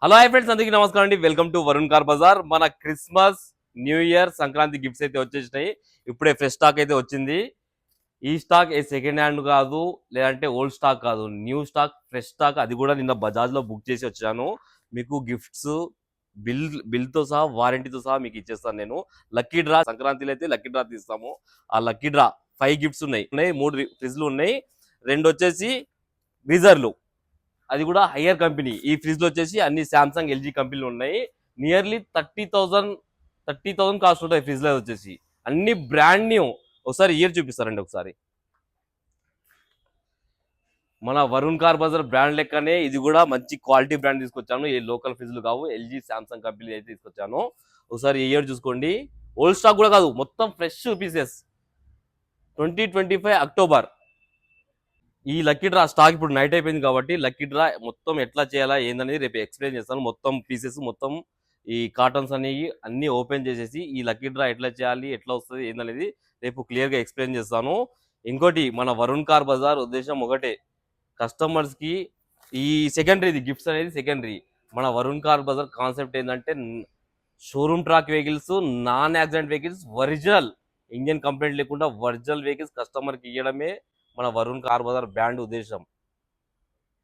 Hello hi friends, అందరికీ నమస్కారం అండి. Welcome to Varun car Bazaar. మన Christmas, new year, Sankranti gifts అయితే వచ్చేసినాయి. ఇప్పుడే ఫ్రెష్ స్టాక్ అయితే వచ్చింది. ఈ స్టాక్ ఏ సెకండ్ హ్యాండ్ కాదు, లేదంటే ఓల్డ్ స్టాక్ కాదు, న్యూ స్టాక్, ఫ్రెష్ స్టాక్. అది కూడా నిన్న బజాజ్ లో బుక్ చేసి వచ్చాను. మీకు గిఫ్ట్స్ బిల్ తో సహా, వారంటీతో సహా మీకు ఇచ్చేస్తాను నేను. లక్కీ డ్రా, సంక్రాంతిలో అయితే లక్కీ డ్రా తీస్తాము. ఆ లక్కీ డ్రా 5 గిఫ్ట్స్ ఉన్నాయి. 3 ఫ్రిడ్జ్లు ఉన్నాయి, 2 వచ్చేసి గీజర్లు. అది కూడా హయ్యర్ కంపెనీ. ఈ ఫ్రిడ్జ్ లో వచ్చేసి అన్ని సామ్సంగ్, ఎల్జీ కంపెనీలు ఉన్నాయి. నియర్లీ 30,000 కాస్ట్ ఉంటాయి ఫ్రిడ్జ్ లో వచ్చేసి. అన్ని బ్రాండ్ న్యూ. ఒకసారి ఇయర్ చూపిస్తారండి ఒకసారి. మన వరుణ్ కార్ బజార్ బ్రాండ్ లెక్కనే ఇది కూడా మంచి క్వాలిటీ బ్రాండ్ తీసుకొచ్చాను. ఏ లోకల్ ఫ్రిడ్జ్లు కావు, ఎల్జీ, సామ్సంగ్ కంపెనీ అయితే తీసుకొచ్చాను. ఒకసారి ఇయర్ చూసుకోండి. ఓల్డ్ స్టాక్ కూడా కాదు, మొత్తం ఫ్రెష్ పీసెస్. 2025 అక్టోబర్. ఈ లక్కీ డ్రా స్టాక్ ఇప్పుడు నైట్ అయిపోయింది కాబట్టి లక్కీ డ్రా మొత్తం ఎట్లా చేయాలా ఏందనేది రేపు ఎక్స్ప్లెయిన్ చేస్తాను. మొత్తం పీసెస్, మొత్తం ఈ కాటన్స్ అనేవి అన్ని ఓపెన్ చేసేసి ఈ లక్కీ డ్రా ఎట్లా చేయాలి, ఎట్లా వస్తుంది ఏందనేది రేపు క్లియర్ గా ఎక్స్ప్లెయిన్ చేస్తాను. ఇంకోటి, మన వరుణ్ కార్ బజార్ ఉద్దేశం ఒకటే, కస్టమర్స్ కి ఈ సెకండరీ గిఫ్ట్స్ అనేది సెకండరీ. మన వరుణ్ కార్ బజార్ కాన్సెప్ట్ ఏంటంటే, showroom track vehicles, non accident vehicles, original engine complaint లేకుండా ఒరిజినల్ వెహికల్స్ కస్టమర్ కి ఇవ్వడమే మన వరుణ్ కార్ బజార్ బ్రాండ్ ఉద్దేశం.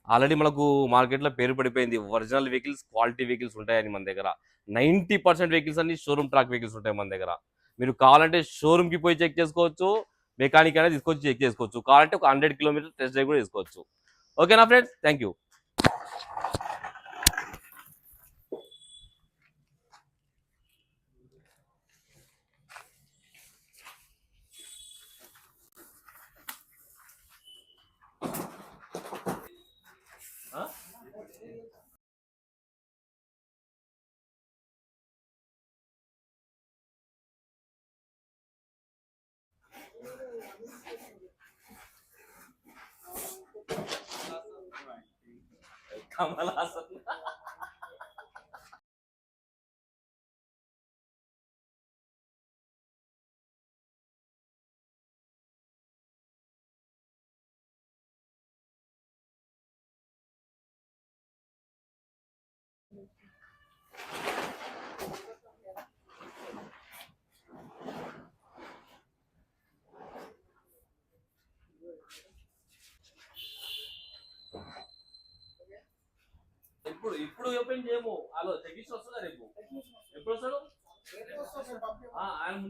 ఆల్రెడీ మనకు మార్కెట్ లో పేరు పడిపోయింది, ఒరిజినల్ వెహికల్స్, క్వాలిటీ వెహికల్స్ ఉంటాయని మన దగ్గర. 90% వెహికల్స్ అన్ని షోరూమ్ ట్రాక్ వెహికల్స్ ఉంటాయి మన దగ్గర. మీరు కావాలంటే షోరూమ్ కి పోయి చెక్ చేసుకోవచ్చు, మెకానిక్ అనేది తీసుకొచ్చి చెక్ చేసుకోవచ్చు. కావాలంటే ఒక 100 కిలోమీటర్ టెస్ట్ డ్రైవ్ కూడా చేసుకోవచ్చు. ఓకేనా friends, thank you. Kamal Haasan. ఇప్పుడు ఇప్పుడు ఓపెన్ చేయము. అలో టెక్నీషియన్ వస్తుందా రేపు? ఎప్పుడు వస్తాడు? ఆయన ముందు